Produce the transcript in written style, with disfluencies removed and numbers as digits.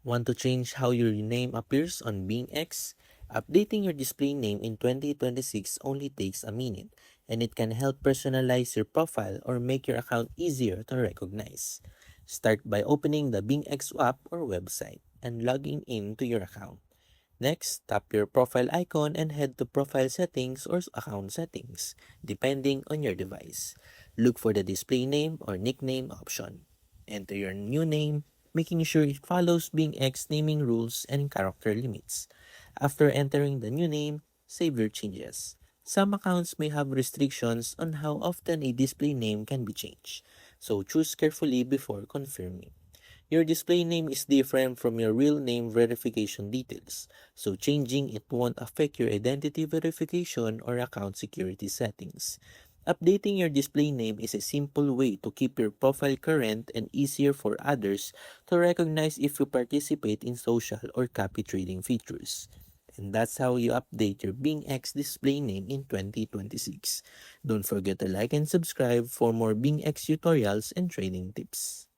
Want to change how your name appears on BingX? Updating your display name in 2026 only takes a minute, and it can help personalize your profile or make your account easier to recognize. Start by opening the BingX app or website and logging in to your account. Next, tap your profile icon and head to Profile Settings or Account Settings, depending on your device. Look for the display name or nickname option. Enter your new name, making sure it follows BingX naming rules and character limits. After entering the new name, save your changes. Some accounts may have restrictions on how often a display name can be changed, so choose carefully before confirming. Your display name is different from your real name verification details, so changing it won't affect your identity verification or account security settings. Updating your display name is a simple way to keep your profile current and easier for others to recognize if you participate in social or copy trading features. And that's how you update your BingX display name in 2026. Don't forget to like and subscribe for more BingX tutorials and trading tips.